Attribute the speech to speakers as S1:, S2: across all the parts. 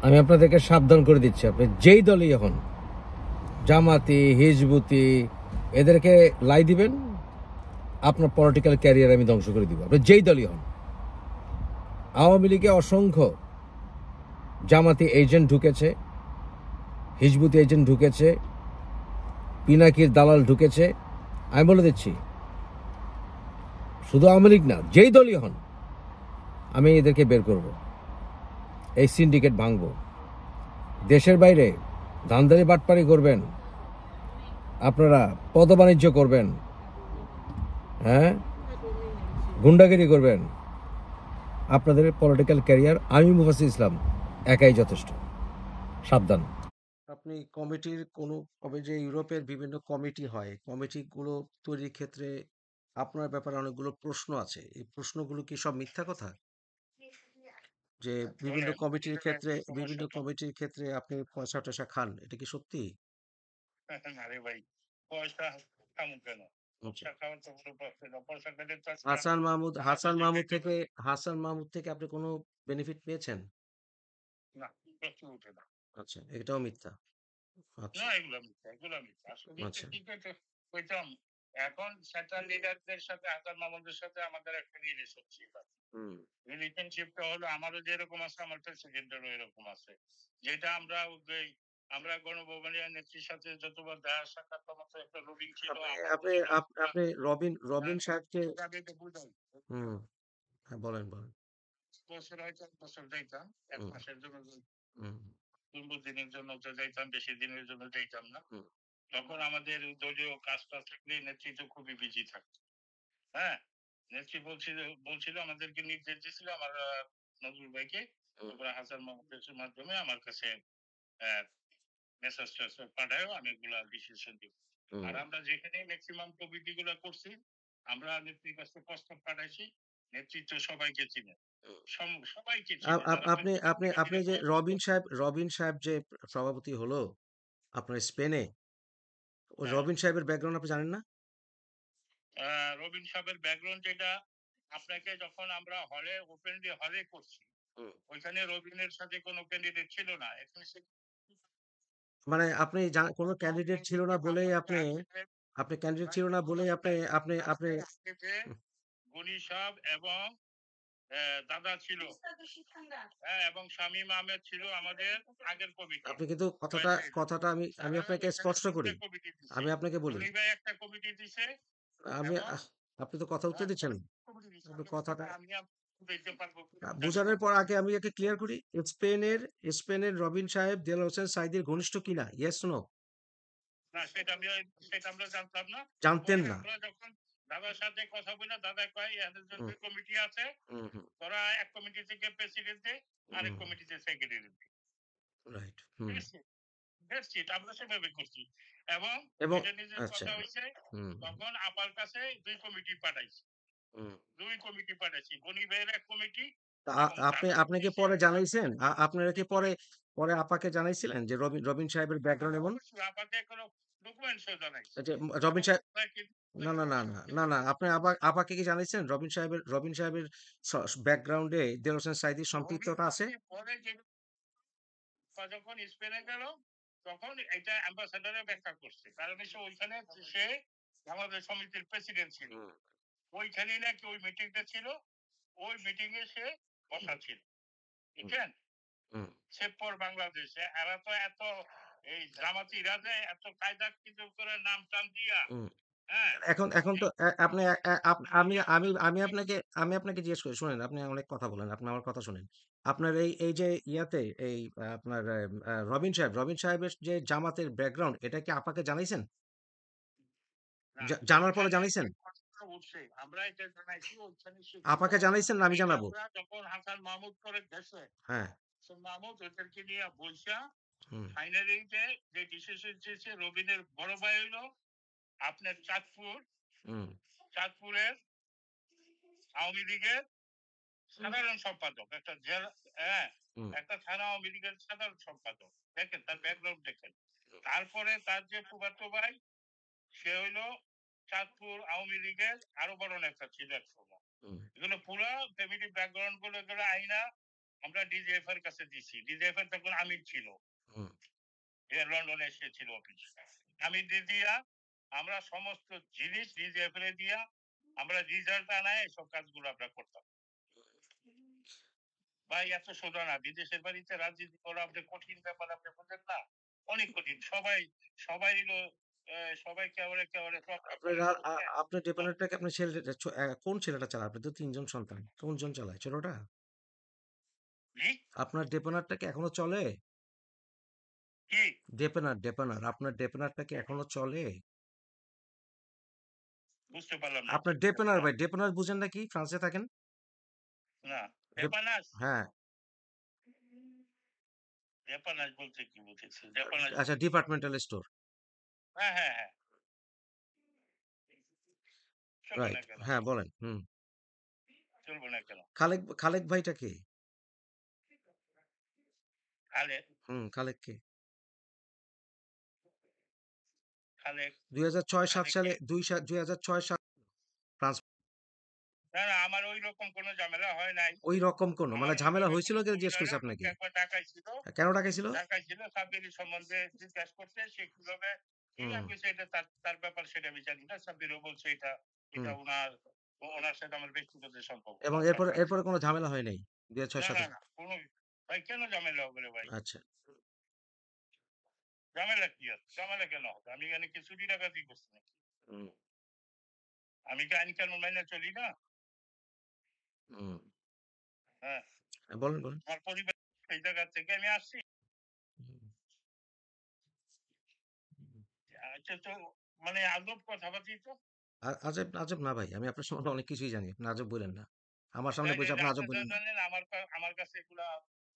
S1: আমি আপনাদেরকে সাবধান করে দিচ্ছি, আপনি যেই দলই হন, জামাতি, হিজবুতি, এদেরকে লাই দিবেন, আপনার পলিটিক্যাল ক্যারিয়ার আমি ধ্বংস করে দিব। আপনি যেই দলই হন। আওয়ামী লীগে অসংখ্য জামাতি এজেন্ট ঢুকেছে, হিজবুতি এজেন্ট ঢুকেছে, পিনাকির দালাল ঢুকেছে। আমি বলে দিচ্ছি, শুধু আওয়ামী লীগ না, যেই দলই হন, আমি এদেরকে বের করব, এই সিন্ডিকেট ভাঙব। দেশের বাইরে ধান্দারি বাটপারি করবেন, আপনারা পদবাণিজ্য করবেন, হ্যাঁ, গুন্ডাগিরি করবেন, আপনাদের পলিটিক্যাল ক্যারিয়ার আমি মুফাসসির ইসলাম একাই যথেষ্ট। সাবধান।
S2: আপনি কমিটির কোনো যে ইউরোপের বিভিন্ন কমিটি হয়, কমিটিগুলো তৈরির ক্ষেত্রে আপনার ব্যাপারে অনেকগুলো প্রশ্ন আছে। এই প্রশ্নগুলো কি সব মিথ্যা কথা? যে বিভিন্ন কমিটির ক্ষেত্রে আপনি পয়সা-টয়সা খান, এটা কি সত্যি?
S3: আরে ভাই, পয়সা খামু কেন?
S2: আচ্ছা।
S3: পয়সা খাওয়ার তো কোনো প্রশ্ন না। পয়সা পেলে তো আজকে
S2: হাসান মাহমুদ
S3: আমাদের দেশে
S2: হাসান মাহমুদ থেকে আপনি কোনো বেনিফিট পেয়েছেন?
S3: না, প্রশ্ন উঠে না।
S2: আচ্ছা, এটাও মিথ্যা। আচ্ছা,
S3: না, এগুলা মিথ্যা, এগুলা মিথ্যা। আসলে
S2: আচ্ছা।
S3: ঠিক আছে, কইতাম, এখন সেন্ট্রাল লিডারদের সাথে হাসান মাহমুদের সাথে আমাদের একটা রিলেশনশিপ আছে।
S2: হুম।
S3: রিলেশনশিপটা হলো আমারও যেরকম আছে, আমার প্রেসিডেন্টেরও এরকম আছে। যেটা আমরা গণভবনের নেত্রীর সাথে যতবার দেখা সাক্ষাৎ আমার তো একটা রুটিন ছিল।
S2: আপনি
S3: আমার
S2: আপনি আপ- আপনি রবিন সাহেবকে
S3: বুঝাই
S2: হুম, হ্যাঁ, বলেন।
S3: বছর হয়তো 1 বছর যাইতাম, 1
S2: হুম,
S3: মাসের জন্য,
S2: হুম,
S3: 15 দিনের জন্য তো যাইতাম, বেশি দিনের জন্য যাইতাম না।
S2: হুম,
S3: তখন আমাদের দলীয় কাজটা থাকলে নেতৃত্ব খুবই বিজি থাকতো। হ্যাঁ, নেত্রী বলছিল আমাদেরকে নির্দেশ দিয়েছিল আমার নজরুল ভাইকে,
S2: হুম,
S3: তারপরে হাসান মাহমুদের মাধ্যমে আমার কাছে মেসেজ পাঠায়, আমি এগুলা ডিসিশন দিব। আর
S2: হুম।
S3: আমরা যেখানে ম্যাক্সিমাম কমিটি গুলা করছি, আমরা নেত্রীর কাছে প্রস্তাব পাঠাইছি, নেতৃত্ব সবাইকে চিনে, সবাইকে চিনে, যারা
S2: আপনি আপনি আপনি যে রবিন সাহেব যে সভাপতি হলো আপনার স্পেনে, ওই
S3: হ্যাঁ,
S2: রবিন সাহেবের ব্যাকগ্রাউন্ড আপনি জানেন না?
S3: রবিন সাহেবের ব্যাকগ্রাউন্ড যেটা, আপনাকে যখন আমরা হলে করছি,
S2: হুম।
S3: ওইখানে রবিনের সাথে কোনো ক্যান্ডিডেট ছিল না। এখানে
S2: মানে আপনি কোনো ক্যান্ডিডেট ছিল না বলেই আপনি ক্যান্ডিডেট ছিল না বলেই আপনি আপনি আপনি হুম,
S3: গনি সাহেব এবং দাদা ছিল, হ্যাঁ, এবং শামীম আহমেদ ছিল আমাদের আগের কমিটি।
S2: আপনি কিন্তু কথাটা আমি আমি আপনাকে স্পষ্ট করি।
S3: কমিটি দিছে,
S2: আমি আপনাকে বলি।
S3: গনি ভাই একটা কমিটি দিছে,
S2: আমি
S3: এবং
S2: আপনি তো কথা উত্তর দিচ্ছেন না।
S3: কমিটি দিছে।
S2: আপনি কথাটা
S3: আমি দিতে পারবো
S2: বুঝানোর পর আগে আমি একে ক্লিয়ার করি। স্পেনের স্পেনের রবিন সাহেব দেলোয়ার হোসেন সাঈদীর ঘনিষ্ঠ কিনা? Yes no?
S3: না, সেটা আমরা জানতাম না।
S2: জানতেন
S3: পরে
S2: না।
S3: আমরা যখন দাদার সাথে কথা বলে, দাদা কয় এদের যে
S2: হুম,
S3: 2 কমিটি আছে,
S2: হুম, হুম,
S3: ওরা এক কমিটি থেকে প্রেসিডেন্ট দেয়, আরেক
S2: হুম,
S3: কমিটিতে সেক্রেটারি দেয়।
S2: রাইট।
S3: ঠিক
S2: হুম।
S3: আছে? That's it, আমরা সেভাবে করছি। এবং
S2: এবং
S3: দুইটা নিজের
S2: আচ্ছা।
S3: কথা হয়েছে,
S2: হুম,
S3: তখন আপার কাছে 2 কমিটি পাঠাইছি।
S2: হুম।
S3: 2 কমিটি পাঠাইছি। গনি ভাইয়ের এক কমিটি
S2: তা
S3: এবং
S2: আপনি কি পরে জানাইছেন? আপনারা কি পরে আপাকে জানাইছিলেন যে রবিন সাহেবের ব্যাকগ্রাউন্ড এমন?
S3: অবশ্যই আপনাকে কোনো ডকুমেন্টসও জানাইছি।
S2: যে রবিন
S3: এবং
S2: সাহেব
S3: আমরা কিন্তু
S2: না, আপনি আপাকে কি জানাইছেন রবিন সাহেবের ব্যাকগ্রাউন্ডে দেলোয়ার হোসেন সাঈদীর সম্পৃক্ততা আছে?
S3: পরে যখন স্পেনে গেল, তখন এটা অ্যাম্বাসেডারে ব্যাখ্যা করছে, কারণ ওইখানে সে আমাদের সমিতির প্রেসিডেন্ট ছিল।
S2: হুম,
S3: ওইখানেই নাকি ওই মিটিংটা ছিল, ওই মিটিং এ সে বসা ছিল।
S2: হুম,
S3: বুঝছেন?
S2: হুম,
S3: সেপর বাংলাদেশে এরা তো এত, এই জামাতিরা যে এত কায়দা কিছু করে নাম টাম দিয়া,
S2: হুম।
S3: হ্যাঁ,
S2: এখন তো আপনি আমি আপনাকে জিজ্ঞেস করি শুনেন, আপনি অনেক কথা বলেন, আপনি আমার কথা শুনেন। আপনার এই যে ইয়াতে এই আপনার রবিন সাহেবের যে জামাতের ব্যাকগ্রাউন্ড এটা কি আপাকে জানাইছেন?
S3: না,
S2: জানার পরে
S3: ওইখানে
S2: জানাইছেন?
S3: যে কথাটা উঠছে, আমরা এটা জানাইছি, ওইখানে সে ছিল।
S2: আপাকে জানাইছেন না আমি
S3: এটা
S2: জানাবো?
S3: আমরা যখন হাসান মাহমুদ করে গেছে,
S2: হ্যাঁ।
S3: হাসান মাহমুদ ওদেরকে নিয়ে বলছা,
S2: হুম,
S3: ফাইনালি যে ডিসিশন চেয়েছে, রবিনের বড় ভাই হইলো আপনার
S2: হুম,
S3: চাঁদপুরের আওয়ামী লীগের সাধারণ সম্পাদক, একটা জেলা, হ্যাঁ,
S2: হুম,
S3: একটা থানা আওয়ামী লীগের সাধারণ সম্পাদক। দেখেন তার ব্যাকগ্রাউন্ড দেখেন। তারপরে তার যে ফুফাতো ভাই, সে হইলো চাঁদপুর আওয়ামী লীগের আরো বড় নেতা ছিল এক সময়।
S2: হুম,
S3: এগুলো পুরো ফ্যামিলি ব্যাকগ্রাউন্ড গুলো, এগুলো আইনা আমরা ডিজিএফ এর কাছে দিছি। ডিজিএফ এর তখন আমির ছিল।
S1: হুম।
S3: লন্ডনে এসেছিল অফিস। আমি দিয়া আমরা সমস্ত জিনিস ডিজিএফ এ দিয়া আমরা রিজাল্ট আনায় এসব কাজগুলো আমরা করতাম। ভাই এত সোজা না। বিদেশের বাড়িতে রাজনীতি করা আপনার কঠিন ব্যাপার আপনি বুঝেন না? অনেক কঠিন। সবাই হলো সবাই কেওয়ারে সব
S2: আপনার আপনার ডেপার্টমেন্টটাকে আপনার ছেলেটা কোন ছেলেটা চালায়? আপনি তো ৩ জন সন্তান। কোনজন চালায়? ছোটটা?
S3: জি?
S2: আপনার ডেপার্টমেন্টটা কি এখনো চলে?
S3: কি?
S2: ডেপার্টমেন্ট আপনার ডেপার্টমেন্টটা কি এখনো চলে?
S3: বুঝতে পারলাম না
S2: আপনার
S3: ঠিক করে।
S2: ডেপার্টমেন্ট ভাই, ডেপার্টমেন্ট বুঝেন না কি? ফ্রান্সে থাকেন?
S3: না।
S2: ডেপ
S3: হেপানাস?
S2: হ্যাঁ,
S3: হেপানাস বলতে কি বুঝেছি? হেপানাস
S2: আচ্ছা ডিপার্টমেন্টাল স্টোর।
S3: হ্যাঁ, হ্যাঁ, হ্যাঁ। চলবে না
S2: রাইট।
S3: কেন?
S2: হ্যাঁ, বলেন। হুম।
S3: চলবে না কেন?
S2: খালেক ভাইটা কে?
S3: খালেদ,
S2: হুম, খালেক কে?
S3: খালেদ,
S2: ২০০৬-৭
S3: খালেদ কে?
S2: সালে ২০০৬ ফ্রান্স
S3: না, না আমার ঐরকম কোনো ঝামেলা হয় নাই।
S2: ওই রকম কোনো
S3: আমার
S2: মানে ঝামেলা
S3: ওইভাবে
S2: হয়েছিল
S3: কোনো
S2: কেন জিজ্ঞেস
S3: সুবিধা হয়
S2: করছি
S3: না। আমাকে
S2: আপনাকে।
S3: একবার ডাকাইছিল।
S2: কেন ডাকাইছিল?
S3: ডাকাইছিল সাব্বির সম্বন্ধে জিজ্ঞাসা করতে। সে কিভাবে কি
S2: হুম,
S3: আমি বলছি এটা তার ব্যাপার সেটা আমি জানি না। সাব্বিরও বলছে
S2: হুম।
S3: এটা উনার সাথে আমার ব্যক্তিগত সম্পর্ক।
S2: এবং
S3: আমার
S2: এরপরে
S3: পার্সোনাল।
S2: এরপরে কোনো ঝামেলা হয় নাই ২০০৬
S3: না,
S2: সালে?
S3: না, না। ভাই কেন ঝামেলা হবে রে ভাই?
S2: আচ্ছা।
S3: ঝামেলা কি আছে? ঝামেলা কেন হবে? আমি এখানে কি চুরি ডাকাতি করছি নাকি?
S2: হুম,
S3: আমি কি আইন কানুন মাইনে চলি না?
S2: হুম।
S3: হ্যাঁ।
S2: বলেন।
S3: আমার পরিবার এই জায়গা থেকে আমি আসছি।
S2: হুম, হুম।
S3: এটা তো মানে আজব কথাবার্তি তো।
S2: আজব না ভাই। আমি আপনার সম্বন্ধে অনেক কিছুই জানি। আপনি আজব বইলেন না। আমার সামনে বসে
S3: তাইলে
S2: আপনি আজব
S3: আপনি যা
S2: বললেন না।
S3: জানেন আমার কাছে এগুলা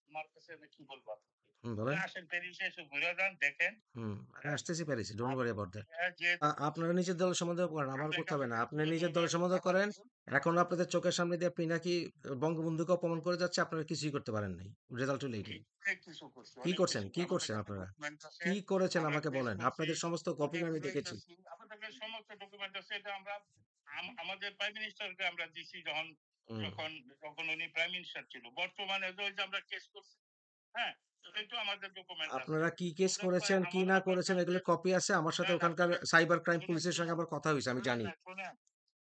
S3: আমার কাছে আমি কি বলবো আপনাকে?
S2: হুম,
S3: আপনি
S2: বলেন।
S3: আসেন প্যারিসে এসে ঘুরে যান দেখেন।
S2: হুম, আমি
S3: হ্যাঁ?
S2: আসতেছি প্যারিসে। Don't
S3: up
S2: worry about that.
S3: যেহেতু
S2: আপনারা নিজের দলের সম্বন্ধে করেন, আমার
S3: আপনার
S2: করতে
S3: কাছে
S2: হবে না। আপনি নিজের দলের
S3: ব্যক্তিগতভাবে
S2: সম্বন্ধে
S3: কথা
S2: করেন।
S3: বলুন।
S2: এখন আপনাদের চোখের সামনে দিয়ে পিনাকি বঙ্গবন্ধুকে অপমান করে যাচ্ছে, আপনারা কিছুই করতে পারেন নাই। রেজাল্ট হলো এইটাই।
S3: অনেক কিছু করছি,
S2: কি
S3: অনেক
S2: করছেন?
S3: কিছু।
S2: কি
S3: আমাদের
S2: করছেন
S3: কাছে
S2: আপনারা?
S3: ডকুমেন্ট আছে।
S2: কি করেছেন
S3: আমরা
S2: আমাকে
S3: কেস
S2: বলেন।
S3: করছি,
S2: আপনাদের সমস্ত কপি
S3: অনেক
S2: আমি দেখেছি।
S3: লইতেছি। আমাদের কাছে সমস্ত ডকুমেন্ট আছে। এটা আমরা আমাদের প্রাইম মিনিস্টারকে আমরা দিছি
S2: হুম।
S3: যখন যখন উনি প্রাইম মিনিস্টার ছিল। বর্তমানে ওই যে আমরা কেস করছি। হ্যাঁ? এটাও আমাদের ডকুমেন্ট আছে।
S2: আপনারা কি কেস
S3: আমরা
S2: করেছেন, কি না
S3: আমার
S2: করেছেন
S3: কাছে
S2: এগুলোর কপি আছে। আমার
S3: না,
S2: সাথে
S3: না
S2: ওখানকার সাইবার ক্রাইম পুলিশের সঙ্গে
S3: শুনেন।
S2: আমার কথা হইছে। আমি জানি।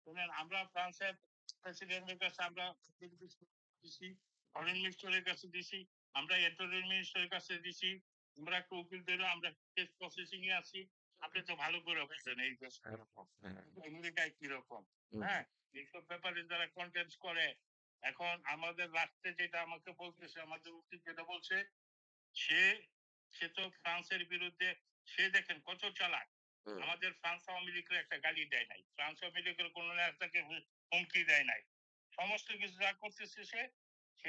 S3: শুনেন আমরা ফ্রান্সের প্রেসিডেন্টের কাছে আমরা দিছি, ফরেন মিনিস্টারের কাছে দিছি, আমরা এন্টারটেইনমেন্ট মিনিস্টারের কাছে দিছি, আমরা একটা উকিল ধরে আমরা কেস প্রসেসিং এ আছি। আপনি তো ভালো করে বুঝেন এই কেস
S2: হ্যাঁ,
S3: কিরকম,
S2: হ্যাঁ।
S3: আমেরিকায় কিরকম।
S2: হুম,
S3: হ্যাঁ, এইসব ব্যাপারে যারা কন্টেন্ট করে এখন আমাদের রাষ্ট্রে যেটা আমাকে বলতেছে, আমাদের উকিল যেটা বলছে, সে সে তো ফ্রান্সের বিরুদ্ধে সে দেখেন কত চালাক।
S2: হুম।
S3: আমাদের ফ্রান্স আওয়ামী লীগের একটা গালি দেয় নাই। ফ্রান্স আওয়ামী লীগের কোনো নেতাকে হুমকি দেয় নাই। সমস্ত কিছু যা করতেছে সে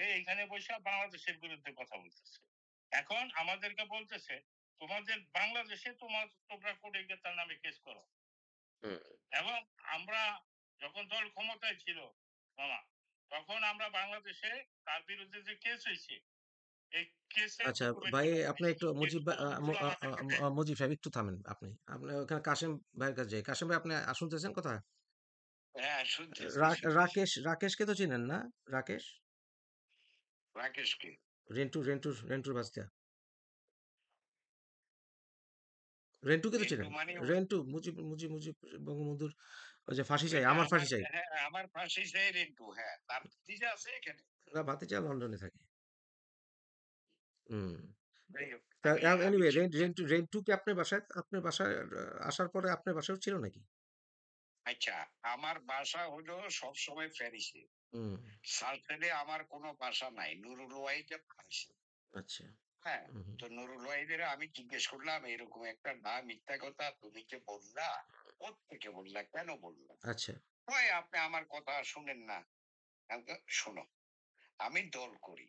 S3: এইখানে বসে বাংলাদেশের বিরুদ্ধে কথা বলতেছে। এখন আমাদেরকে বলতেছে তোমাদের বাংলাদেশে তোমরা কোর্টে গিয়ে তার নামে কেস করো।
S2: হুম।
S3: এবং আমরা যখন দল ক্ষমতায় ছিল মামা, তখন আমরা বাংলাদেশে তার বিরুদ্ধে যে কেস হয়েছে এই কেসের
S2: আচ্ছা
S3: ডকুমেন্ট
S2: ভাই,
S3: গুলো
S2: আপনি একটু মুজিব
S3: আমাদেরকে দেয়।
S2: মুজিব সাহেব একটু থামেন আপনি। আপনি ওখানে কাশেম ভাইয়ের কাছে যাই। কাশেম ভাই, আপনি শুনতেছেন কথা?
S3: হ্যাঁ, শুনতেছি।
S2: রাকেশকে তো চিনেন না? রাকেশ?
S3: রাকেশকে?
S2: রেন্টুর ভাস্তা। রেন্টুকে তো
S3: রিন্টু
S2: চিনেন?
S3: মানে
S2: মুজিব বঙ্গবন্ধুর ওই যে ফাঁসি চাই,
S3: ওইটা
S2: আমার
S3: আমার,
S2: ফাঁসি চাই।
S3: হ্যাঁ, আমার ফাঁসি চাই রিন্টু। হ্যাঁ, তার ভাতিজা আছে এখানে।
S2: না, ভাতিজা লন্ডনে থাকে। হুম।
S3: যাই হোক,
S2: তা
S3: আমি
S2: এনিওয়ে,
S3: শুনছি।
S2: রেন্টু কি আপনার বাসায় আসার পরে আপনার বাসায়ও ছিল নাকি?
S3: আচ্ছা, আমার বাসা হলো সবসময় প্যারিসে।
S2: হুম।
S3: সালফেনে আমার কোনো বাসা নাই। নুরুল ওয়াহিদে পাইছে।
S2: আচ্ছা।
S3: হ্যাঁ,
S2: হুম, হুম।
S3: তো নুরুল ওয়াহিদের আমি জিজ্ঞেস করলাম এরকম একটা না মিথ্যা কথা তুমি যে বললা, কোত্থেকে বললা, কেন বললা?
S2: আচ্ছা।
S3: কয় আপনি আমার কথা শুনেন না। আমি কই, শোনো, আমি দল করি।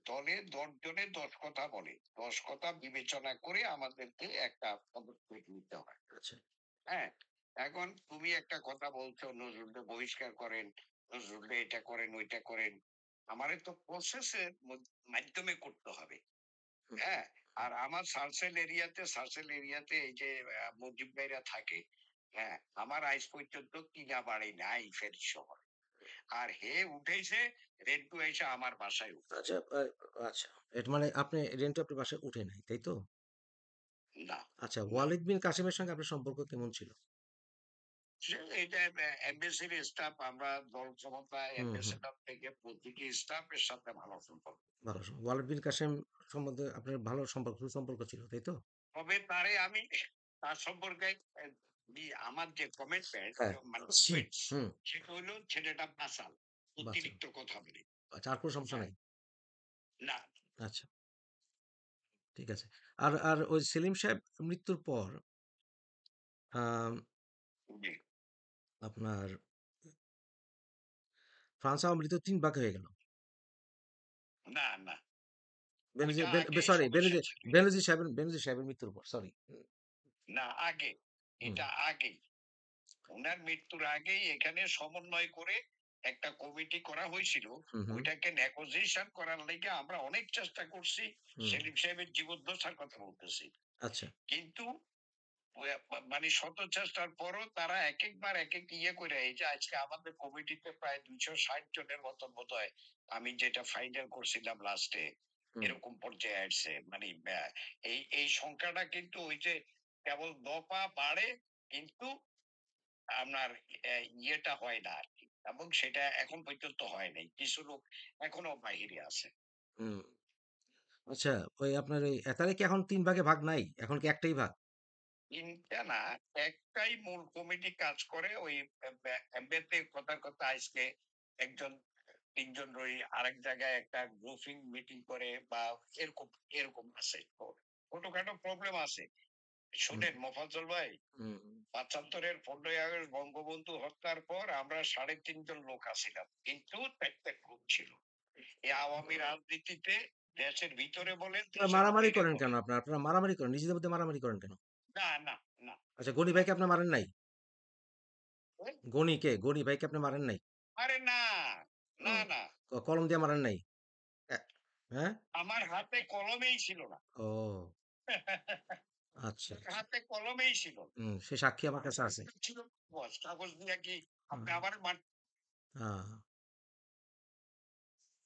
S3: দলে ১০ জনে ১০ কথা বলে। ১০ কথা বিবেচনা করে আমাদেরকে একটা পদক্ষেপ নিতে হয়।
S2: আচ্ছা।
S3: হ্যাঁ? এখন তুমি একটা কথা বলছো নজরুলকে বহিষ্কার করেন, নজরুলকে এটা করেন, ওইটা করেন। আমারে তো প্রসেস এর মাধ্যমে করতে হবে।
S2: হুম,
S3: হ্যাঁ? আর আমার সার্সেল এরিয়াতে এই যে মুজিব ভাইরা থাকে। হ্যাঁ? আমার আইজ পর্যন্ত কিনা বাড়ি নাই ফেরি শহরে।
S4: আর হে উঠেছে রেন্টু এসে আমার বাসায় উঠে
S2: আচ্ছা আচ্ছা, এটা মানে আপনি রেন্টু আপনার বাসায় উঠে নাই, তাই তো?
S4: না
S2: আচ্ছা,
S4: না
S2: ওয়ালিদ বিন কাসিমের সঙ্গে আপনার সম্পর্ক কেমন ছিল?
S4: এটা এমবেসির স্টাফ, আমরা দল ক্ষমতা
S2: হুম হুম,
S4: অ্যাম্বাসেডর থেকে প্রতিটি স্টাফের সাথে ভালো সম্পর্ক।
S2: ভালো ওয়ালিদ বিন কাসেম সম্বন্ধে আপনার ভালো সম্পর্ক, সুসম্পর্ক ছিল, তাই তো?
S4: তবে তারে আমি তার সম্পর্কে আমার যে কমিটমেন্ট
S2: হ্যাঁ।
S4: মানে
S2: হুম
S4: সুইচ,
S2: হুম,
S4: সেটা হলো ছেলেটা বাসাল,
S2: বাচ্চা।
S4: অতিরিক্ত কথা বলে।
S2: আচ্ছা, আর কোনো সমস্যা
S4: হ্যাঁ,
S2: নাই?
S4: না
S2: আচ্ছা, ঠিক আছে। আর আর ওই সেলিম সাহেব মৃত্যুর পর আম,
S4: জি,
S2: আপনার ফ্রান্স আওয়ামী লীগ তো ৩ ভাগ হয়ে গেল।
S4: না না
S2: বেনজি
S4: ওইটা আগে
S2: সরি,
S4: সমস্যা ছিল।
S2: বেনজি সাহেবের মৃত্যুর পর, সরি।
S4: না আগে,
S2: হুম
S4: এটা আগেই, উনার মৃত্যুর আগেই এখানে সমন্বয় করে একটা কমিটি করা হয়েছিল।
S2: হুম হুম
S4: ওইটাকে নেগোসিয়েশন করার লেগে আমরা অনেক চেষ্টা করছি।
S2: হুম,
S4: সেলিম সাহেবের জীবদ্দশার কথা বলতেছি।
S2: আচ্ছা।
S4: কিন্তু মানে শত চেষ্টার পরও তারা একেকবার একেক ইয়ে করে, এই যে আজকে আমাদের কমিটিতে প্রায় 260 জনের মতন বোধহয়, আমি যেটা ফাইনাল করছিলাম লাস্টে,
S2: হুম
S4: এরকম পর্যায়ে আসছে। মানে এই এই সংখ্যাটা কিন্তু ওই যে কেবল দফা বাড়ে, কিন্তু আপনার ইয়েটা হয় না আর কি, এবং সেটা এখন পর্যন্ত হয় নাই। কিছু লোক এখনো বাহিরে আছে।
S2: হুম, আচ্ছা। ওই আপনার ওই তাহলে কি এখন ৩ ভাগে ভাগ নাই? এখন কি একটাই ভাগ?
S4: তিনটা না, একটাই মূল কমিটি কাজ করে। ওই এমবেতে কথার কথা আজকে একজন তিনজন রই আরেক জায়গায় একটা গ্রুপিং মিটিং করে, বা এরকম এরকম আছে। তো ছোটখাটো প্রবলেম আছে।
S2: হুম
S4: শুনেন মোফাজ্জল ভাই,
S2: হুম
S4: ৭৫-এর ১৫ই আগস্ট বঙ্গবন্ধু হত্যার পর আমরা ৩.৫ জন লোক আছিলাম, কিন্তু একটা গ্রুপ ছিল। এই আওয়ামী রাজনীতিতে দেশের ভিতরে বলেন,
S2: আপনারা
S4: দেশের
S2: মারামারি
S4: বাইরে
S2: করেন কেন?
S4: বলেন।
S2: আপনারা মারামারি করেন, নিজেদের মধ্যে মারামারি করেন কেন?
S4: না না না
S2: আচ্ছা, গনি
S4: না।
S2: ভাইকে আপনি মারেন নাই? গনি ভাইকে আপনি মারেন নাই?
S4: আরে না
S2: ও,
S4: না না,
S2: কলম দিয়ে মারেন নাই? অ্যা হ্যাঁ?
S4: আমার হাতে কলমেই ছিল না।
S2: ও, আচ্ছা,
S4: আমার
S2: আচ্ছা।
S4: হাতে কলমেই ছিল না।
S2: সে সাক্ষী আমার কাছে আছে।
S4: আমার ছিল কাগজ দিয়ে কি
S2: হুম,
S4: আপনি আমার
S2: আ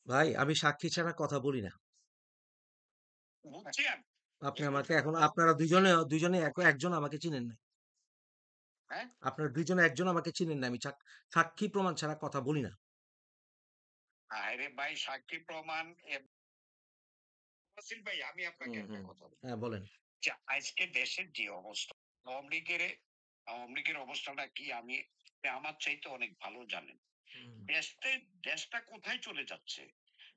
S2: ভাই, আমি সাক্ষী ছাড়া কথা বলি না।
S4: বুঝছেন?
S2: আপনি
S4: এগুলো
S2: আমাকে এখন,
S4: বন্ধ
S2: আপনারা
S4: করে
S2: দুইজনে একজন আমাকে চিনেন নাই।
S4: হ্যাঁ,
S2: আপনারা ২ জনে একজন আমাকে চিনেন না। আমি সাক্ষী প্রমাণ ছাড়া কথা বলি না।
S4: আরে ভাই সাক্ষী প্রমাণ ওয়াসিল ভাই, আমি আপনাকে
S2: হুম,
S4: একটা
S2: হুম।
S4: কথা বলি।
S2: হ্যাঁ, বলেন।
S4: যে আজকে দেশের যে অবস্থা, আওয়ামী লীগের আওয়ামী লীগের অবস্থাটা কি, আমি আপনি আমার চাইতে অনেক ভালো জানেন।
S2: হুম।
S4: দেশটা দেশটা কোথায় চলে যাচ্ছে?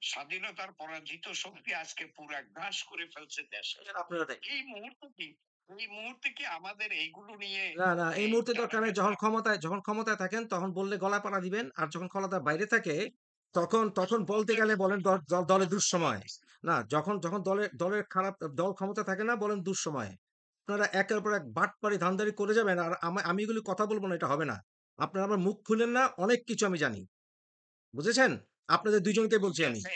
S4: স্বাধীনতার পরাজিত শক্তি আজকে পুরা গ্রাস করে ফেলছে দেশকে।
S2: সেটা আপনারা দেখেন।
S4: এই মুহূর্তে কি, এই মুহূর্তে কি আমাদের এইগুলো নিয়ে
S2: না, এই
S4: এই
S2: মুহূর্তে দরকার নাই।
S4: টানাটানি?
S2: যখন ক্ষমতায় থাকেন তখন বললে গলায় পাড়া দিবেন। আর যখন ক্ষমতার বাইরে থাকে তখন বলতে গেলে বলেন দলের দুঃসময়। না, যখন দলের খারাপ, দল ক্ষমতায় থাকে না বলেন দুঃসময়। আপনারা একের পর এক বাটপারি ধান্দারি করে যাবেন আর আমি এগুলি কথা বলব না, এটা হবে না। আপনারা আমার মুখ খুলেন না, অনেক কিছু আমি জানি। বুঝেছেন? আপনাদের ২ জনকে
S4: ঠিক
S2: বলছি আমি।
S4: আছে,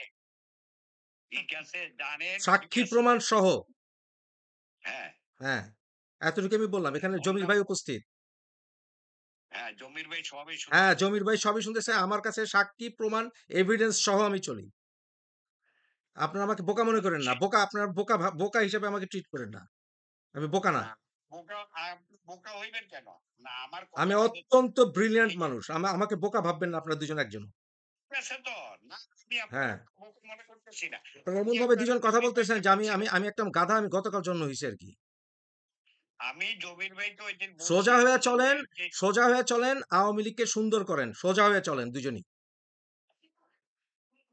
S4: ঠিক আছে, জানেন, ঠিক
S2: সাক্ষী
S4: আছে।
S2: প্রমাণ সহ।
S4: হ্যাঁ,
S2: হ্যাঁ, এতটুকু আমি বললাম। এখানে জমির
S4: বললাম
S2: ভাই
S4: তো।
S2: উপস্থিত।
S4: হ্যাঁ, জমির ভাই সবই
S2: হ্যাঁ,
S4: শুনতেছে।
S2: জমির ভাই সবই শুনতেছে। আমার কাছে সাক্ষী, প্রমাণ, এভিডেন্স সহ আমি চলি। আপনারা আমাকে বোকা মনে করেন না।
S4: বুঝছি।
S2: আপনারা বোকা হিসেবে আমাকে ট্রিট করেন না। আমি বোকা না।
S4: না, বোকা বোকা হইবেন কেন? না, আমার
S2: আমি
S4: কথাটা হচ্ছে,
S2: অত্যন্ত ব্রিলিয়ান্ট
S4: এই যে
S2: মানুষ। আমাকে বোকা ভাববেন না আপনারা ২ জন একজনও।
S4: ঠিক আছে তো, না আমি আপনার
S2: হ্যাঁ,
S4: বোকা মনে করতেছি না।
S2: আপনারা
S4: আমি
S2: এমনভাবে ২
S4: আপনারা
S2: জন কথা
S4: জমির
S2: বলতেছেন
S4: ভাইকে
S2: যে আমি
S4: বলছিলাম,
S2: আমি একটা গাধা, আমি গতকাল জন্ম হইছি আরকি।
S4: আমি জমির ভাইকে ওই দিন বলছি
S2: সোজা হয়ে চলেন,
S4: নজরুলের যে,
S2: আওয়ামী লীগকে সুন্দর করেন। সোজা হয়ে চলেন ২ জনই।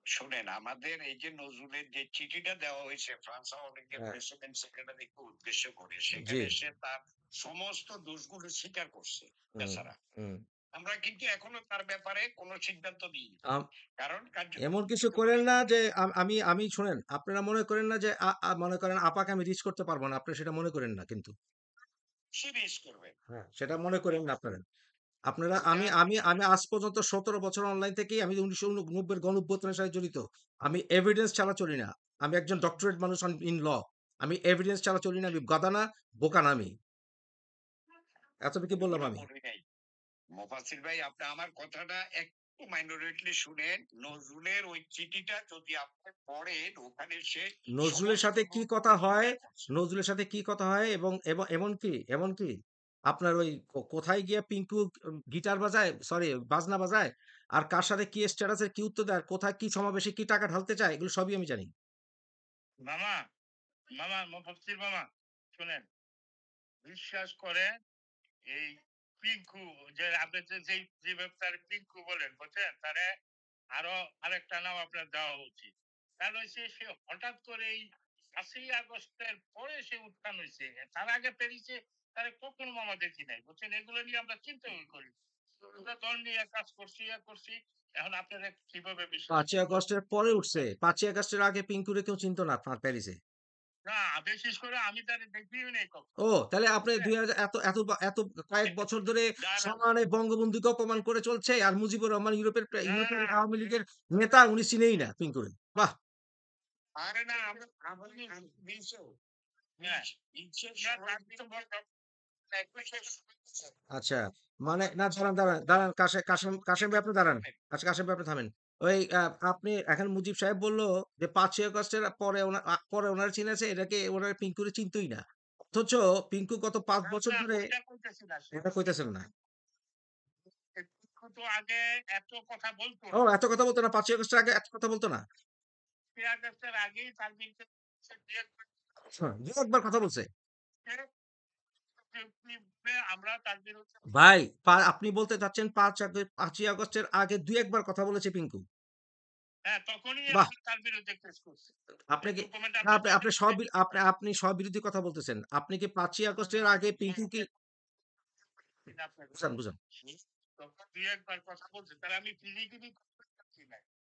S4: শোনেন, আমাদের এই যে নজরুলের যে চিঠিটা দেওয়া হয়েছে ফ্রান্স আওয়ামী লীগের
S2: হ্যাঁ,
S4: প্রেসিডেন্ট সেক্রেটারিকে উদ্দেশ্য করে,
S2: জি।
S4: সেখানে সে তার সমস্ত দোষগুলো স্বীকার করছে
S2: হুম,
S4: বেচারা।
S2: হুম।
S4: আমরা কিন্তু এখনো তার ব্যাপারে কোনো সিদ্ধান্ত নিইনি,
S2: আম
S4: কারণ
S2: এমন কিছু করেন
S4: কার্যকরী
S2: না যে আমি শুনেন, আপনারা মনে করেন না যে মনে করেন আপাকে আমি রিচ করতে পারব না। আপনারা সেটা মনে করেন না কিন্তু।
S4: সিরিজ করবেন।
S2: হ্যাঁ, সেটা মনে করেন না আপনারা। আপনারা
S4: এটা
S2: আমি আজ পর্যন্ত ১৭ বছর অনলাইন থেকেই আমি ১৯৮৯ এর গণঅভ্যুত্থানের সাথে জড়িত। আমি এভিডেন্স ছাড়া চলি না। আমি একজন ডক্টরেট মানুষ ইন ল। আমি এভিডেন্স ছাড়া চলি না। আমি গাধা না, বোকা না আমি। এতটুকু বললাম
S4: ওইগুলো
S2: আমি।
S4: বলি নাই। মোফাসিল ভাই, আপনি আমার কথাটা একটু মাইনরিটি শুনেন, নজরুলের ওই চিঠিটা যদি আপনি পড়েন, ওখানে সে
S2: নজরুলের
S4: সমস্ত
S2: সাথে কি কথা হয়, নজরুলের সাথে কি কথা হয়, এবং এবং এমনকি আপনার ওই কোথায় গিয়ে পিঙ্কু গিটার বাজায়, সরি বাজনা বাজায়, আর কার সাথে কি স্ট্যাটাসের কি উত্তর দেয়, কোথায় কি সমাবেশে কি টাকা ঢালতে চায়, এগুলো সবই আমি জানি।
S3: মামা মামা মুফাসসির মামা শুনেন, বিশ্বাস করে এই পিঙ্কু, যে আপনি যে ব্যবসার পিঙ্কু বলেন বুঝছেন, তারে আরো আরেকটা নাম আপনার দেওয়া উচিত। কারণ হচ্ছে সে হঠাৎ করে এই 5ই আগস্টের পরে সে উত্থান হয়েছে, তার আগে প্যারিসে তারে কখনো মামা দেখি নাই বুঝছেন। এগুলো নিয়ে আমরা চিন্তা করি, আমরা দল নিয়ে কাজ করছি, করছি। এখন আপনারা কিভাবে বিশ্বাস
S2: 5ই আগস্টের পরে উঠছে, 5ই আগস্টের আগে পিঙ্কুরে কেউ চিনতো না প্যারিসে।
S3: না, বিশেষ করে আমি তারে দেখিও নাই কখনো।
S2: ও তাহলে আপনি 2000 এত এত এত কয়েক বছর ধরে
S3: না না
S2: সমানে বঙ্গবন্ধুকে অপমান করে চলছে, আর মুজিবুর রহমান ইউরোপের
S3: না,
S2: আওয়ামী লীগের নেতা, উনি চিনেই না পিঙ্কুরে। বাহ।
S4: আরে না, আমরা আমি বিশেও
S3: হ্যাঁ,
S4: বিশেষ
S3: না,
S4: সময়
S3: তার তো বললাম,
S4: 21
S2: আচ্ছা, মানে না, দাঁড়ান কাশেম ভাই, আপনি দাঁড়ান। আচ্ছা কাশেম ভাই, আপনি থামেন। ওই আপনি এখন মুজিব সাহেব বললো যে 5ই আগস্টের পরে পরে ওনারা চিনেছে, এটাকে ওনারা পিঙ্কুরে চিনতই না, অথচ পিঙ্কু গত 5 বছর
S3: না,
S2: ধরে।
S3: ওইটা কইতেছি না।
S2: এটা কইতেছেন না?
S3: পিকু তো আগে এত কথা বলতো
S2: ও
S3: না।
S2: এত কথা বলতো না, 5ই আগস্টের আগে এত কথা বলতো না?
S3: 5ই আগস্টের আগেই তার বিরুদ্ধে
S2: হ্যাঁ, দু একবার কথা বলছে।
S3: আমরা তার বিরুদ্ধে,
S2: ভাই, আপনি বলতে চাচ্ছেন 5ই আগস্টের আগে দুই একবার কথা বলেছে পিঙ্কু?
S3: হ্যাঁ, তখনই
S2: বাহ।
S3: আমরা তার বিরুদ্ধে কেস করছি।
S2: আপনি কি,
S3: ডকুমেন্ট
S2: না,
S3: আপনার
S2: আপনি
S3: কাছে
S2: আপনি
S3: আছে?
S2: সব আপনি স্ববিরোধী কথা বলতেছেন। আপনি কি 5ই আগস্টের আগে পিঙ্কু কি?
S3: আপনার কাছে।
S2: বুঝান বুঝান।
S3: তখন দুই একবার কথা বলছে, তাহলে আমি ফিজিক্যালি করছি না,
S2: হুম,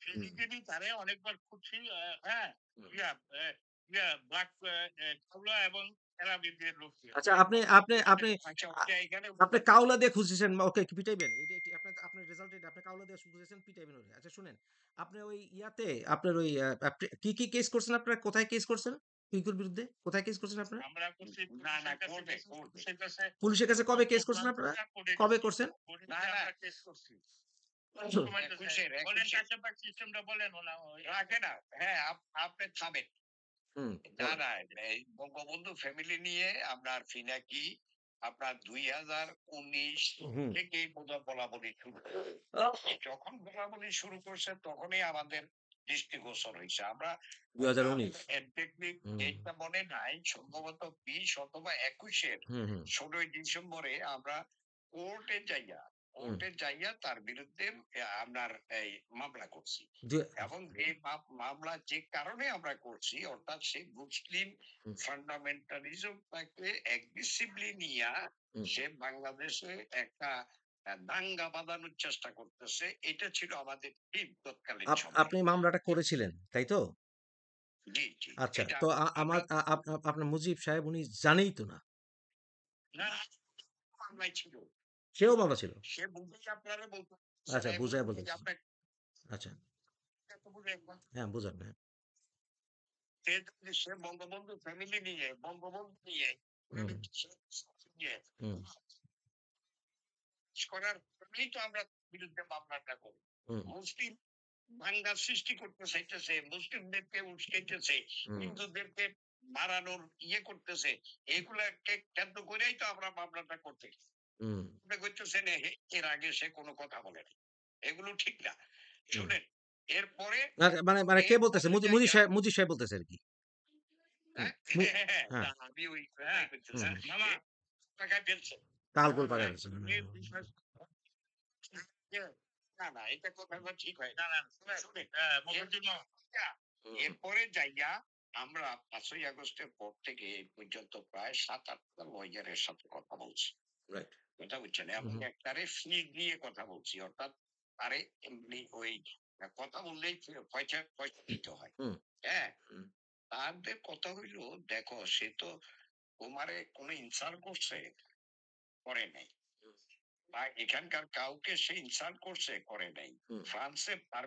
S3: ফিজিক্যালি তারে অনেকবার খুঁজছি। হ্যাঁ,
S2: হুম।
S3: ইয়া ব্ল্যাক কাউলা এবং এরাবিদের লোক দিয়ে।
S2: আচ্ছা, আপনি আপনি আপনি
S4: আচ্ছা,
S2: আ-
S4: ওটা এখানে
S2: আপনি কাউলা দিয়ে খুঁজেছেন, ওকে কি পিটাইবেন? আপনার আপনার রেজাল্ট এটা, আপনি কাউলা দিয়ে খুঁজেছেন, পিটাইবেন ওরে। আচ্ছা শুনেন, আপনি ওই ইয়াতে আপনার ওই কি কেস করছেন, আপনারা কোথায় কেস করছেন পিঙ্কুর বিরুদ্ধে? কোথায় কেস করছেন আপনারা?
S3: আমরা করছি
S4: না না,
S3: পুলিশের কাছে,
S4: করবে
S3: পুলিশের কাছে
S2: পুলিশের কাছে কবে কেস করছেন আপনারা? কবে করছেন?
S4: না না,
S3: আমরা কেস করছি।
S4: একুশের
S3: বলেন
S4: 21
S3: কাশেপাক সিস্টেমটা বলেন ওনা
S4: রাখে না। হ্যাঁ, আপনি থামেন।
S2: হুম,
S4: না
S2: বলেন।
S4: না, এই বঙ্গবন্ধু ফ্যামিলি নিয়ে আমরা ফিনাকি আপনার 2019
S2: হুম।
S4: থেকেই বোধহয় বলাবলি শুরু। যখন বলাবলি শুরু করছে তখনই আমাদের দৃষ্টিগোচর হয়েছে। আমরা
S2: 2019।
S4: এক্সাক্টলি
S2: হুম,
S4: ডেটটা মনে নাই, সম্ভবত 20 অথবা 21-এর
S2: হুম, হুম,
S4: 16ই ডিসেম্বরে আমরা কোর্টে যাইয়া
S2: হুম।
S4: তার বিরুদ্ধে আপনার এই মামলা করছি।
S2: দু-
S4: এবং এই মামলা যে কারণে আমরা করছি, অর্থাৎ সেই মুসলিম
S2: হুম,
S4: ফান্ডামেন্টালিজমটাকে অ্যাগ্রেসিভলি নিয়ে
S2: হুম।
S4: সে বাংলাদেশে একটা দাঙ্গা বাঁধানোর চেষ্টা করতেছে, এটা ছিল আমাদের টিম তৎকালীন সময়ে।
S2: আপনি মামলাটা করেছিলেন, তাই তো?
S4: জি জি,
S2: আচ্ছা,
S4: এটা
S2: তো
S4: আমরা
S2: আপনার মুজিব সাহেব উনি জানেই তো না?
S3: না,
S4: মামলায় ছিল।
S2: সেও মামলা ছিল?
S4: সে বুঝেই আপনারা বলতে
S2: আচ্ছা, বুঝাই
S4: এই যে
S2: বলতেছি।
S4: আপনার
S2: আচ্ছা,
S4: এত বুঝে একবার
S2: হ্যাঁ, বুঝান, হ্যাঁ।
S4: সে বঙ্গবন্ধু ফ্যামিলি নিয়ে, বঙ্গবন্ধু নিয়ে,
S2: হুম,
S4: নিয়ে
S2: হুম,
S4: করার কারণেই তো আমরা বিরুদ্ধে মামলাটা করি।
S2: হুম,
S4: মুসলিম দাঙ্গা সৃষ্টি করতে চাইতেছে, মুসলিমদেরকে উস্কাইতেছে,
S2: হুম,
S4: হিন্দুদেরকে মারানোর করতেছে, এগুলাকে কেন্দ্র করেই তো আমরা মামলাটা করতে
S2: হুম,
S4: মনে করতেছেন এর আগে সে কোনো কথা বলেনি। এগুলো ঠিক না।
S2: হুম।
S4: শুনেন, এরপরে
S2: আচ্ছা, মানে মানে কে বলতেছে?
S4: এরপরে জায়গা
S2: মুজিব সাহেব বলতেছে আর কি? হুম,
S4: হ্যাঁ, হ্যাঁ, হ্যাঁ,
S2: হ্যাঁ,
S4: না, আমি ওই
S3: হ্যাঁ,
S4: কথাই বলতেছি।
S2: হুম,
S3: হ্যাঁ, মামা,
S4: এ টাকায় ফেলছে।
S2: তালগোল
S3: হ্যাঁ,
S2: পাকায় ফেলছে।
S3: আপনি বিশ্বাস,
S4: যে, না না, এটা কথা ঠিক হয়
S3: না
S4: না।
S3: না,
S4: শুনেন,
S3: মুফাসসির মামা,
S2: হুম,
S4: এরপরে যাইয়া আমরা 5ই আগস্টের পর থেকে এই পর্যন্ত প্রায় 7-8টা লয়ারের সাথে কথা বলছি।
S2: রাইট।
S4: কথা বুঝছেন, এবং
S2: হুম,
S4: একটারে ফি দিয়ে কথা বলছি, অর্থাৎ আরে এমনি ওই কথা বললেই পয়সা পয়সা দিতে হয়।
S2: হুম,
S4: হ্যাঁ,
S2: হুম,
S4: তাদের কথা হইলো, দেখো সে তো তোমারে কোনো ইনসাল্ট করছে, করে নাই, বা এখানকার কাউকে সে ইনসাল্ট করছে, করে নাই।
S2: হুম,
S4: ফ্রান্সে তার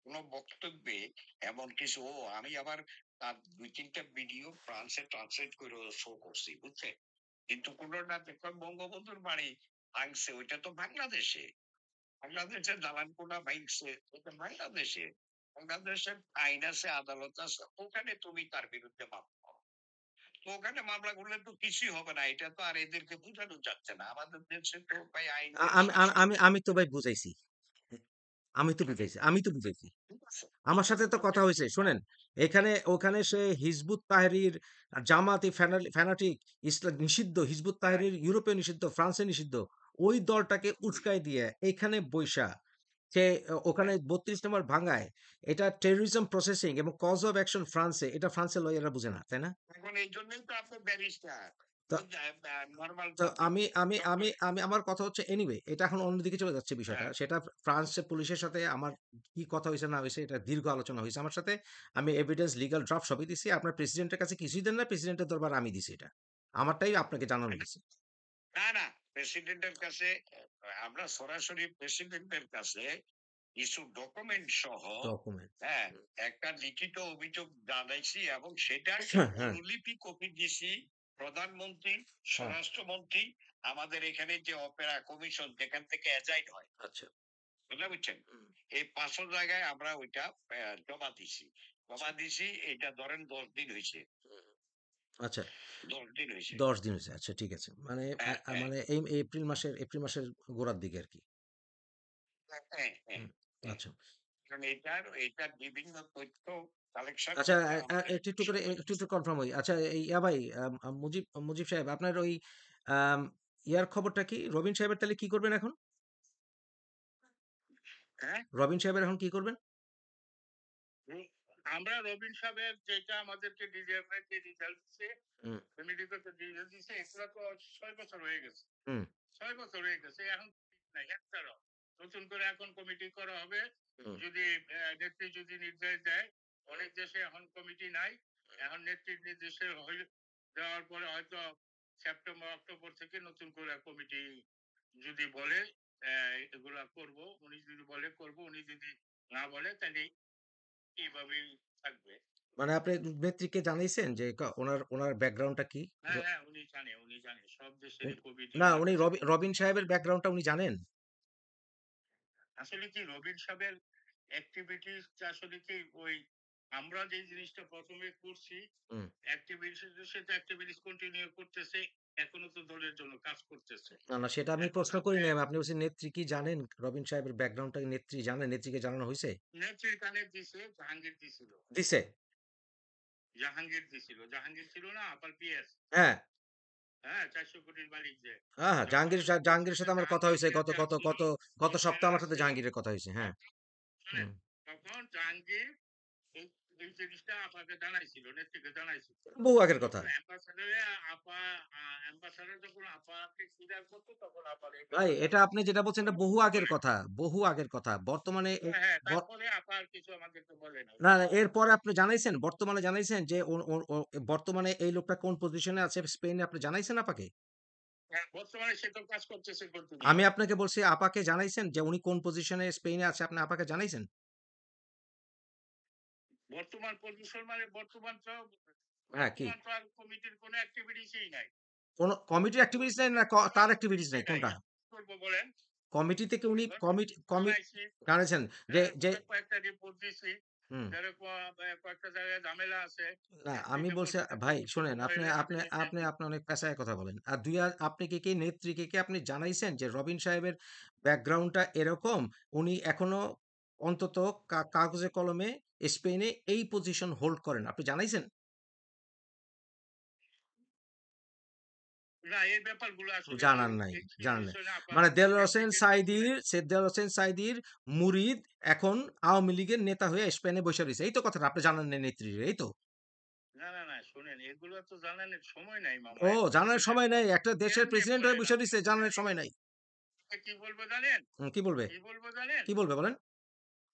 S4: কোন বক্তব্যে এমন কিছু, আমি আবার তার 2-3টা ভিডিও ফ্রান্সে ট্রান্সলেট করে শো করছি, বুঝছে, কিন্তু কোনটা দেখলাম বঙ্গবন্ধুর বাড়ি ভাঙছে, ওইটা তো বাংলাদেশে। বাংলাদেশের দালানকোনা ভাঙছে, এটা বাংলাদেশে। বাংলাদেশের আইন আছে, আদালত আছে, ওখানে তুমি তার বিরুদ্ধে মামলা করো। তো ওখানে মামলা করলে তো কিছুই হবে না, এটা তো আর এদেরকে বোঝানো যাচ্ছে না। আমাদের দেশে তো ভাই আইনের
S2: আমি আমি
S4: শাসন,
S2: আমি আমি তো ভাই বুঝাইছি, আমি তো বুঝাইছি।
S4: ঠিক আছে?
S2: আমার সাথে তো কথা হয়েছে, শোনেন, এখানে ওখানে সে হিজবুত তাহরির, জামাতি, ফ্যানাটিক, ইসলাম নিষিদ্ধ, হিজবুত
S4: হ্যাঁ,
S2: তাহরির ইউরোপে নিষিদ্ধ, ফ্রান্সে নিষিদ্ধ, ওই দলটাকে উস্কাই দিয়ে এখানে বৈশা সে ওখানে
S4: হ্যাঁ।
S2: 32 নম্বর ভাঙায়, এটা টেররিজম প্রসেসিং এবং কজ অফ অ্যাকশন ফ্রান্সে, এটা ফ্রান্সের লয়াররা বুঝে না, তাই না?
S4: এখন এই জন্যই তো আপনি ব্যারিস্টার,
S2: তো
S4: নর্মাল
S2: তো
S4: পাবলিক
S2: আমি আমি আমি
S4: সকলে।
S2: আমি আমার কথা হচ্ছে, এনিওয়ে এটা এখন অন্যদিকে চলে যাচ্ছে বিষয়টা,
S4: হ্যাঁ,
S2: সেটা ফ্রান্সের পুলিশের সাথে আমার কি কথা হয়েছে না হয়েছে, এটা দীর্ঘ আলোচনা হয়েছে আমার সাথে। আমি এভিডেন্স, লিগাল ড্রাফট সবই দিছি, আপনার প্রেসিডেন্টের কাছে কিছুই দেন না, প্রেসিডেন্টের দরবার আমি দিছি, এটা আমারটাই আপনাকে জানানো দিছি।
S4: না, না, প্রেসিডেন্টের কাছে আমরা সরাসরি প্রেসিডেন্টের কাছে কিছু ডকুমেন্ট সহ,
S2: ডকুমেন্ট।
S4: হ্যাঁ, একটা লিখিত অভিযোগ জানাইছি এবং সেটার
S2: হ্যাঁ, হ্যাঁ,
S4: অনুলিপি কপি দিছি প্রধানমন্ত্রী,
S2: হ্যাঁ।
S4: স্বরাষ্ট্রমন্ত্রী, আমাদের এখানে যে অপেরা কমিশন যেখান থেকে এজাইড হয়,
S2: আচ্ছা।
S4: বুঝতে পারছেন?
S2: হুম,
S4: এই 500 জায়গায় আমরা ওইটা জমা দিছি। জমা দিছি, এটা ধরেন 10 দিন হইছে।
S2: হুম। আচ্ছা,
S4: 10 দিন হইছে।
S2: 10 দিন হয়েছে, আচ্ছা ঠিক আছে, মানে
S4: হ্যাঁ, হ্যাঁ,
S2: মানে এই এপ্রিল মাসের গোড়ার দিকে আর কি।
S4: হ্যাঁ, হ্যাঁ, হ্যাঁ,
S2: হুম,
S4: হ্যাঁ।
S2: আচ্ছা।
S4: কারণ এটার বিভিন্ন তথ্য কালেকশন
S2: আচ্ছা,
S4: করতে আমাদের
S2: একটু একটু করে
S4: সময়
S2: একটু
S4: লাগছে।
S2: একটু কনফার্ম হই। আচ্ছা, এই ভাই, মুজিব মুজিব সাহেব, আপনার ওই আম, ইয়ার খবরটা কি, রবিন সাহেবের তাহলে কি করবেন এখন?
S4: হ্যাঁ?
S2: রবিন সাহেবের এখন কি করবেন?
S3: হুম, আমরা রবিন সাহেবের যেটা আমাদেরকে ডিজিএফআই যে রেজাল্ট দিচ্ছে,
S2: হুম,
S3: মেডিকেল রেজাল্ট দিচ্ছে, এগুলো তো 6 বছর হয়ে গেছে।
S2: হুম,
S3: 6 বছর হয়ে গেছে, এখন নাই একটারও। নতুন করে এখন কমিটি করা হবে।
S2: হুম,
S3: যদি নেত্রী যদি নির্দেশ দেয়, অনেক দেশে এখন কমিটি নাই, এখন নেত্রীর নির্দেশে দেওয়ার পরে হয়তো সেপ্টেম্বর অক্টোবর থেকে নতুন করে কমিটি যদি বলে এগুলা করব, উনি যদি বলে করব, উনি যদি না বলে তাহলে এইভাবেই থাকবে।
S2: মানে আপনি নেত্রীকে জানাইছেন যে ওনার ওনার ব্যাকগ্রাউন্ডটা কি?
S3: হ্যাঁ, হ্যাঁ, উনি জানে সব দেশেরই কমিটি
S2: না,
S3: ওনার
S2: উনি
S3: কাছে
S2: রবিন সাহেবের ব্যাকগ্রাউন্ডটা উনি জানেন?
S3: আসলে কি রবিন সাহেবের অ্যাক্টিভিটিস আসলে কি ওই আমরা যে জিনিসটা প্রথমে করছি,
S2: হুম।
S3: অ্যাক্টিভিটিস সাথে অ্যাক্টিভিটিস কন্টিনিউ করতেছে, এখনো তো দলের জন্য কাজ করতেছে।
S2: না, না, সেটা আমি
S3: এখন
S2: প্রশ্ন করি
S3: আপনি
S2: নাই, আপনি বলছেন নেত্রী কি জানেন, রবিন সাহেবের ব্যাকগ্রাউন্ডটা নেত্রী জানেন, নেত্রীকে জানানো হয়েছে?
S3: নেত্রীর কানে দিছে, জাহাঙ্গীর দিছিল,
S2: দিছে।
S3: জাহাঙ্গীর ছিল না আপার পিএস,
S2: হ্যাঁ,
S3: হ্যাঁ, 400 কোটির মালিক যে,
S2: হ্যাঁ, হ্যাঁ,
S3: যখন
S2: জাহাঙ্গীরের সাথে আমার কথা
S3: জাহাঙ্গীর
S2: হয়েছে, গত
S3: ইয়েতে
S2: গত
S3: আসলো,
S2: গত গত
S3: অপেরা
S2: সপ্তাহে আমার সাথে
S3: আসলো,
S2: জাহাঙ্গীরের কথা হয়েছে, হ্যাঁ।
S3: শোনেন,
S2: হুম।
S3: তখন জাহাঙ্গীর এই এই জিনিসটা আপনাকে জানাইছিল, নেত্রীকে জানাইছিল।
S2: বহু আগের কথা।
S3: যখন অ্যাম্বাসাডারে আপা অ্যাম্বাসাডার যখন আপাকে ক্লিয়ার করতো, তখন আপার এই
S2: ভাই,
S3: ব্যাপারটা
S2: এটা আপনি যেটা বলছেন এটা বহু আগের
S3: বলে।
S2: কথা, বহু আগের কথা। বর্তমানে
S3: হ্যাঁ, হ্যাঁ, তারপরে আপার কিছু আমাদেরকে বলে নাই।
S2: না, না, এরপরে আপনি জানাইছেন, বর্তমানে জানাইছেন যে বর্তমানে এই লোকটা কোন পজিশনে আছে স্পেনে, আপনি জানাইছেন আপাকে?
S3: হ্যাঁ, বর্তমানে সে তো কাজ করতেছে
S2: আমি
S3: কন্টিনিউ।
S2: আপনাকে বলছি, আপাকে জানাইছেন যে উনি কোন পজিশনে স্পেনে আছে, আপনি আপাকে জানাইছেন?
S3: বর্তমান পজিশন মানে
S2: হ্যাঁ, কি?
S3: বর্তমান তো আর কমিটির কোনো অ্যাক্টিভিটিসই নাই।
S2: কোন কমিটির অ্যাক্টিভিটিস নাই, না তার অ্যাক্টিভিটিস নাই,
S3: নাই।
S2: কোনটা?
S3: কি করবো বলেন?
S2: কমিটি থেকে উনি
S3: ধরেন জানাইছি,
S2: জানাইছেন যে যে
S3: কয়েকটা রিপোর্ট দিছি,
S2: হুম।
S3: যেরকম কয়েকটা জায়গায় ঝামেলা আছে।
S2: না, আমি
S3: নেত্রীকে
S2: বলছি,
S3: বলছি একটা
S2: ভাই
S3: প্রকল্প
S2: শোনেন, আপনি
S3: হইলে
S2: আপনি
S3: আমি নির্দেশ
S2: আপনি
S3: দিব।
S2: আপনি অনেক পেঁচায় কথা বলেন। আর আপনি কি নেত্রীকে কি আপনি জানাইছেন যে রবিন সাহেবের ব্যাকগ্রাউন্ডটা এরকম, উনি এখনো অন্তত কাগজে কলমে স্পেনে এই পজিশন হোল্ড করেন, আপনি জানাইছেন?
S3: না, এই ব্যাপারগুলো আসলে কি
S2: জানান নাই,
S3: এই
S2: জানান নাই।
S3: বিষয়ে আপার
S2: মানে
S3: নেতৃত্বে
S2: দেলোয়ার হোসেন সাইদির মুরিদ এখন আওয়ামী লীগের নেতা হয়ে স্পেনে বসে রয়েছে, এই তো কথাটা, আপনি জানান নাই নেত্রীর, এই তো?
S3: না, না, না, শুনেন, এগুলো তো জানানোর সময় নাই মামা।
S2: ও,
S3: একটা
S2: জানার
S3: প্রেসিডেন্ট
S2: সময় নাই, একটা দেশের
S3: কেমনে
S2: প্রেসিডেন্ট হয়ে
S3: বলেন
S2: বসে
S3: আপনি?
S2: রয়েছে, জানার সময় নাই।
S3: কি বলবো জানেন?
S2: কি বলবে?
S3: কি বলবো জানেন?
S2: কি বলবে বলেন?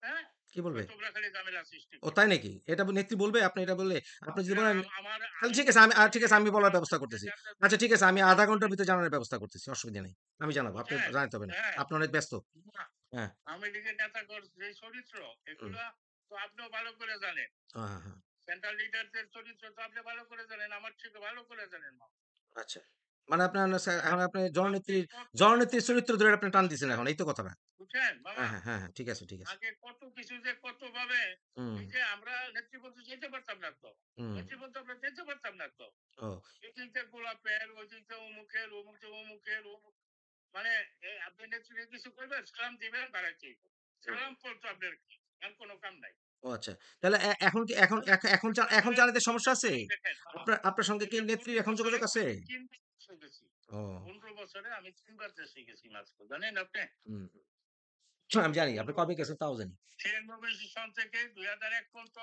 S3: হ্যাঁ?
S2: কি বলবে?
S3: তোমরা খালি ঝামেলা সৃষ্টি
S2: ও
S3: করো।
S2: তাই নাকি? এটা নেত্রী বলবে? আপনি এটা বললে, আপনি যদি
S3: না,
S2: বলেন,
S3: আমার
S2: তাহলে
S3: আমি
S2: ঠিক আছে,
S3: বলতেছি
S2: ঠিক
S3: যে
S2: আছে, আমি বলার
S3: আপনার
S2: ব্যবস্থা করতেছি।
S3: প্রেসিডেন্ট
S2: আচ্ছা ঠিক আছে, আমি
S3: আপনার
S2: ০.৫ ঘন্টার ভিতরে জানানোর ব্যবস্থা করতেছি, অসুবিধা নেই। আমি জানাবো, আপনি
S3: বুঝছেন?
S2: জানাতে হবে না।
S3: হ্যাঁ।
S2: আপনি অনেক ব্যস্ত।
S3: না,
S2: হ্যাঁ।
S3: আওয়ামী লীগের নেতাকর যে চরিত্র,
S2: হুম।
S3: এগুলা তো আপনিও ভালো করে জানেন।
S2: হ্যাঁ, হ্যাঁ, হ্যাঁ।
S3: সেন্ট্রাল লিডারদের চরিত্র তো আপনি ভালো করে জানেন, আমার থেকে ভালো করে জানেন মামা।
S2: আচ্ছা। মানে আপনার এখন আপনি জননেত্রীর চরিত্র ধরে আপনি টান দিচ্ছেন এখন, এই তো কথাটা।
S3: বুঝছেন বাবা?
S2: হ্যাঁ, ঠিক আছে, ঠিক আছে।
S3: আগে কত কিছু যে কত ভাবে
S2: হুম,
S3: এই যে আমরা নেতৃপদ যেতে পারতাম না তো।
S2: হুম।
S3: নেতৃপদ আমরা যেতে পারতাম না তো।
S2: ও,
S3: এই যে গোলাপের, ওই যে অমুকের, অমুক। মানে আপনি নেতৃত্বে কিছু করবেন, সালাম দিবেন, বাড়াইতেই হবে। সালাম করতো আপনার কি? আর কোনো কাম নাই।
S2: ও আচ্ছা। তাহলে এখন কি এখন জানাতে সমস্যা আছে?
S3: দেখেন,
S2: আপনার সঙ্গে কি নেত্রীর এখন যোগাযোগ আছে?
S3: ৩ বছর গেছি।
S2: ও,
S3: ১৫ বছরে আমি ৩ বার দেশে গেছি মাত্র। জানেন আপনি?
S2: হুম। আমি জানি আপনি
S3: ১৫
S2: কবে
S3: বছরে।
S2: গেছেন তাও জানি।
S3: ৯৬ সন থেকে ২০০১ পর্যন্ত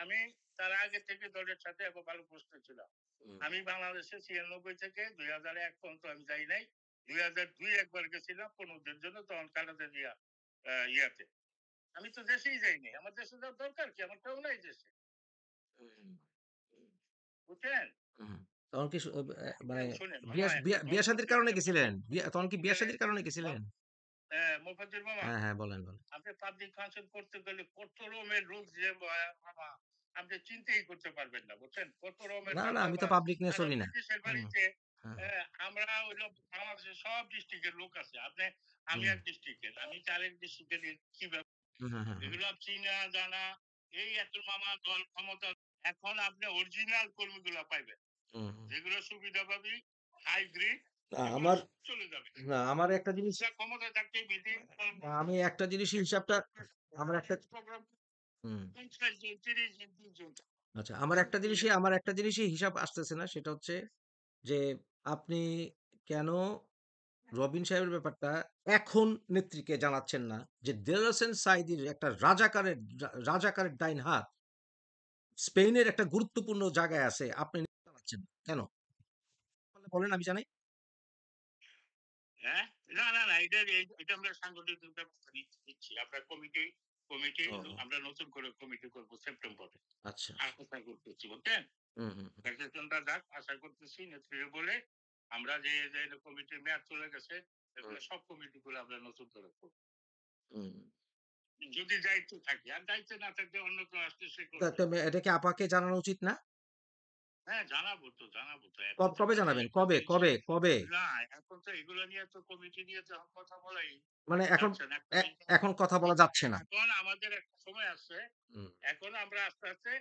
S3: আমি তার আগে থেকে দলের সাথে একবার ভালো পোস্টে ছিলাম।
S2: হুম,
S3: আমি বাংলাদেশে ৯৬ থেকে ২০০১ পর্যন্ত আমি যাই নাই। ২০০২ একবার গেছিলাম ১৫ দিনের জন্য, তখন খালেদা জিয়া ইয়াতে। আমি তো দেশেই যাই নাই। আমার দেশে যাওয়ার দরকার কি? আমার কেউ নাই দেশে।
S2: হুম,
S3: বুঝছেন?
S2: হুম। তখন কি মানে
S3: শুনেন
S2: বিয়া
S3: মামা, একটা
S2: বিয়া বিয়া
S3: গল্প
S2: শাদীর
S3: কই
S2: কারণে
S3: আপনাকে
S2: গেছিলেন? তখন কি বিয়া শাদীর কারণে
S3: মফ
S2: গেছিলেন?
S3: মোফাজ্জল মামা,
S2: হ্যাঁ, বলেন।
S3: আপনি পাবলিক ফাংশন করতে গেলে কত রকমের রুলস যে মামা, আপনি চিন্তাই করতে পারবেন না, বুঝছেন? কত রকমের
S2: না,
S3: ব্যাপার
S2: আমি তো
S3: বা
S2: পাবলিক নিয়ে
S3: তারপর
S2: চলি না।
S3: ব্রিটিশের
S2: হুম,
S3: বাড়িতে
S2: হ্যাঁ,
S3: আমরা হইলো বাংলাদেশের সব ডিস্ট্রিক্টের লোক আছে। আমি
S2: হুম,
S3: এক ডিস্ট্রিক্টের, আমি আরেক ডিস্ট্রিক্টের, কি ব্যাপার
S2: হুম।
S3: এগুলো চিনা জানা। এই এত মামা দল ক্ষমতা। এখন আপনি অরিজিনাল কর্মীগুলা পাইবেন,
S2: হুম।
S3: যেগুলো সুবিধা পাবি, হাইব্রিড,
S2: না,
S3: এগুলো
S2: আমার
S3: চলে যাবে।
S2: আমার একটা জিনিস,
S3: যা ক্ষমতা থাকতে বিধি
S2: আমি একটা জিনিসই হিসাবটা, আমার একটা
S3: প্রোগ্রাম
S2: হুম,
S3: ৫০ জন ৩০ জন ৩০ জন।
S2: আচ্ছা, আমার একটা জিনিসই হিসাব আসতেছে না, সেটা হচ্ছে যে আপনি কেন রবিন সাহেবের ব্যাপারটা এখন নেত্রীকে জানাচ্ছেন না, যে দেলোয়ার হোসেন সাঈদীর একটা রাজাকারের ডাইন হাত স্পেনের একটা গুরুত্বপূর্ণ জায়গায় আছে, আপনি জানাচ্ছেন না কেন? বলেন, আমি জানাই।
S3: হ্যাঁ? না, এটা আমরা সাংগঠনিক ব্যবস্থা নিচ্ছি। আমরা কমিটি
S2: ও,
S3: আমরা নতুন করে কমিটি করব সেপ্টেম্বরে।
S2: আচ্ছা।
S3: আশা করতেছি, বুঝছেন?
S2: হুম।
S3: নির্বাচনটা যাক, আশা করতেছি নেত্রী বলে আমরা যে কমিটির মেয়াদ চলে গেছে, এগুলো সব কমিটিগুলো আমরা নতুন করে করব।
S2: হুম।
S3: যদি দায়িত্ব থাকে, আর দায়িত্ব না থাকলে অন্য কেউ আসলে সে
S2: তা
S3: করবে।
S2: এটা কি আপাকে জানানো উচিত না?
S3: হ্যাঁ, জানাবো তো। এখন তো
S2: কবে
S3: কথা
S2: জানাবেন?
S3: একটু
S2: কবে
S3: চলছে।
S2: কবে কবে?
S3: না, এখন তো এগুলো নিয়ে তো কমিটি নিয়ে তো কথা বলাই
S2: মানে এখন
S3: যাচ্ছে না। একটা
S2: এখন কথা বলা যাচ্ছে না।
S3: এখন আমাদের একটা সময় আছে।
S2: হুম।
S3: এখন আমরা আস্তে আস্তে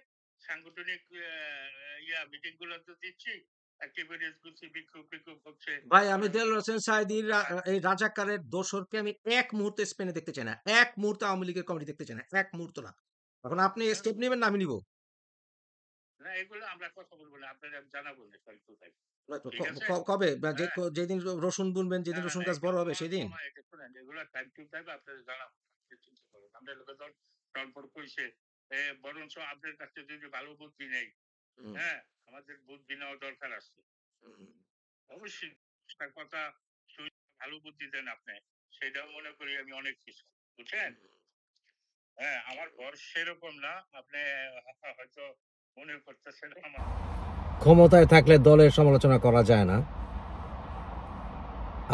S3: সাংগঠনিক মিটিং গুলো তো দিচ্ছি। অ্যাক্টিভিটিস গুছি, বিক্ষোভ হচ্ছে।
S2: ভাই, আমি দেলোয়ার হোসেন সাঈদীর এই রাজাকারের দোসরকে আমি এক মুহূর্তে স্পেনে দেখতে চাই না। এক মুহূর্তে আওয়ামী লীগের কমিটি দেখতে চাই না। এক মুহূর্ত না। এখন আপনি স্টেপ নিবেন না আমি নিব?
S3: না, এগুলো আমরা কথা বলবো না। আপনাদের আমি জানাবো না কোথায়।
S2: না তো
S3: ঠিক আছে?
S2: কবে?
S3: হ্যাঁ।
S2: যেদিন রসুন বুনবেন,
S3: না,
S2: যেদিন রসুন গাছ
S3: এটা
S2: বড় হবে সেদিন?
S3: মামা, এটা শুনেন, এগুলো টাইম টু টাইম আপনাদের জানাবো। আপনি চিন্তা করবেন না। আমরা লোকের সম্পর্ক হইছে, বরঞ্চ আপনাদের কাছে যদি ভালো বুদ্ধি নেই,
S2: হুম,
S3: হ্যাঁ, আমাদের বুদ্ধি নেওয়া দরকার আছে।
S2: হুম,
S3: অবশ্যই একটা কথা, ভালো বুদ্ধি দেন আপনি, সেটাও মনে করি আমি অনেক কিছু, বুঝছেন? হ্যাঁ, আমার বয়স সেরকম না, আপনি হয়তো মনে করতেছেন আমার।
S1: ক্ষমতায় থাকলে দলের সমালোচনা করা যায় না,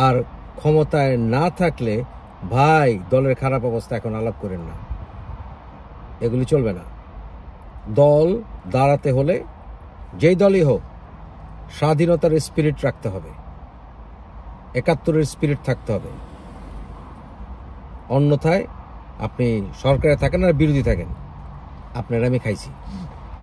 S1: আর ক্ষমতায় না থাকলে ভাই দলের খারাপ অবস্থা এখন আলাপ করেন না, এগুলি চলবে না। দল দাঁড়াতে হলে যেই দলই হোক স্বাধীনতার স্পিরিট রাখতে হবে, ৭১-এর স্পিরিট থাকতে হবে। অন্যথায় আপনি সরকারে থাকেন আর বিরোধী থাকেন, আপনার আমি খাইছি।